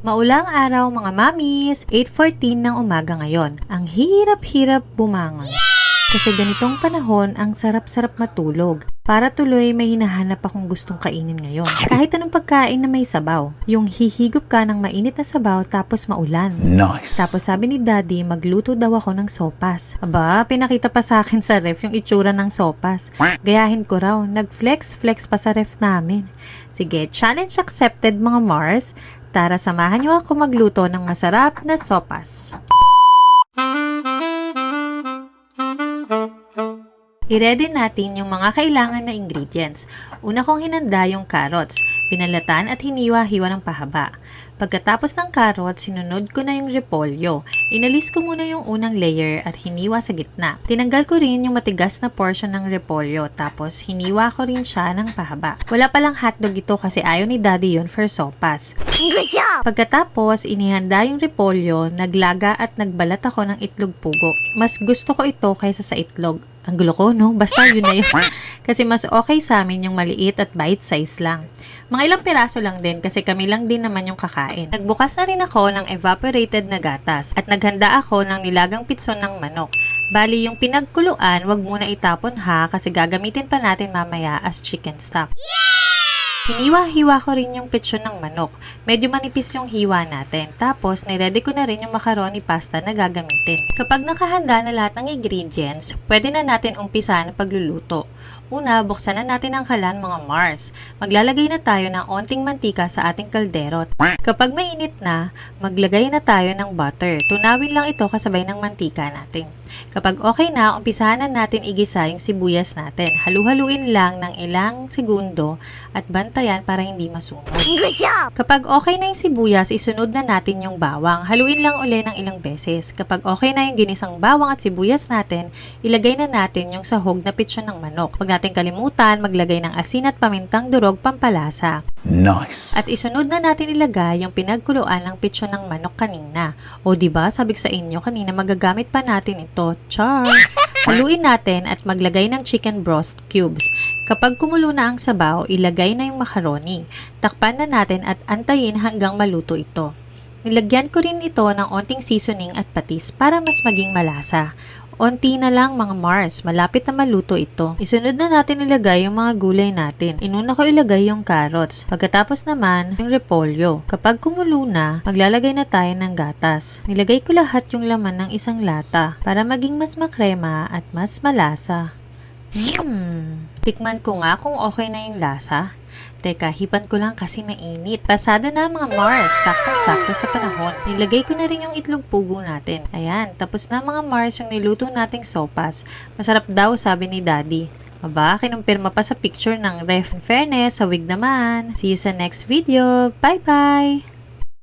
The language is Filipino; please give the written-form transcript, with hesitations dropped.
Maulang araw mga mamis, 8:14 ng umaga ngayon. Ang hirap-hirap bumangon. Kasi ganitong panahon, ang sarap-sarap matulog. Para tuloy may hinahanap akong gustong kainin ngayon. Kahit anong pagkain na may sabaw. Yung hihigop ka ng mainit na sabaw tapos maulan. Nice. Tapos sabi ni Daddy, magluto daw ako ng sopas. Aba, pinakita pa sa akin sa ref yung itsura ng sopas. Gayahin ko raw, nag-flex pa sa ref namin. Sige, challenge accepted mga Mars. Tara, samahan niyo ako magluto ng masarap na sopas. I-ready natin yung mga kailangan na ingredients. Una kong hinanda yung carrots. Pinalatan at hiniwa-hiwa ng pahaba. Pagkatapos ng carrots, sinunod ko na yung repolyo. Inalis ko muna yung unang layer at hiniwa sa gitna. Tinanggal ko rin yung matigas na portion ng repolyo, tapos hiniwa ko rin siya ng pahaba. Wala palang hotdog ito kasi ayaw ni Daddy yun for sopas. Good job! Pagkatapos, inihanda yung repolyo, naglaga at nagbalat ako ng itlog pugo. Mas gusto ko ito kaysa sa itlog. Ang gulo ko, no? Basta yun na yun. Kasi mas okay sa amin yung maliit at bite size lang. Mga ilang piraso lang din kasi kami lang din naman yung kakain. Nagbukas na rin ako ng evaporated na gatas at naghanda ako ng nilagang pitson ng manok. Bali, yung pinagkuluan, wag muna itapon ha kasi gagamitin pa natin mamaya as chicken stock. Hiniwa-hiwa ko rin yung pitson ng manok. Medyo manipis yung hiwa natin. Tapos, niready ko na rin yung macaroni pasta na gagamitin. Kapag nakahanda na lahat ng ingredients, pwede na natin umpisa na pagluluto. Una, buksan na natin ang kalan mga Mars. Maglalagay na tayo ng onting mantika sa ating kaldero. Kapag mainit na, maglagay na tayo ng butter. Tunawin lang ito kasabay ng mantika natin. Kapag okay na, umpisahan na natin igisa yung sibuyas natin. Halu-haluin lang ng ilang segundo at bantayan para hindi masunog. Good job! Kapag okay na yung sibuyas, isunod na natin yung bawang. Haluin lang uli ng ilang beses. Kapag okay na yung ginisang bawang at sibuyas natin, ilagay na natin yung sahog na pitson ng manok. Huwag natin kalimutan maglagay ng asin at pamintang durog pampalasa. Nice. At isunod na natin ilagay yung pinagkuluan ng pitson ng manok kanina. O diba, sabi ko sa inyo kanina magagamit pa natin ito. Char! Haluin natin at maglagay ng chicken broth cubes. Kapag kumulo na ang sabaw, ilagay na yung macaroni. Takpan na natin at antayin hanggang maluto ito. Nilagyan ko rin ito ng onting seasoning at patis para mas maging malasa. Onti na lang mga Mars, malapit na maluto ito. Isunod na natin ilagay yung mga gulay natin. Inuna ko ilagay yung carrots. Pagkatapos naman, yung repolyo. Kapag kumulo na, maglalagay na tayo ng gatas. Nilagay ko lahat yung laman ng isang lata para maging mas makrema at mas malasa. Tikman ko nga kung okay na yung lasa. Teka, hipan ko lang kasi mainit. Pasado na mga Mars. Sakto-sakto sa panahon. Nilagay ko na rin yung itlog pugo natin. Ayan, tapos na mga Mars yung niluto nating sopas. Masarap daw sabi ni Daddy. Aba, kinumpirma pa sa picture ng ref. In fairness, sa wig naman. See you sa next video. Bye-bye!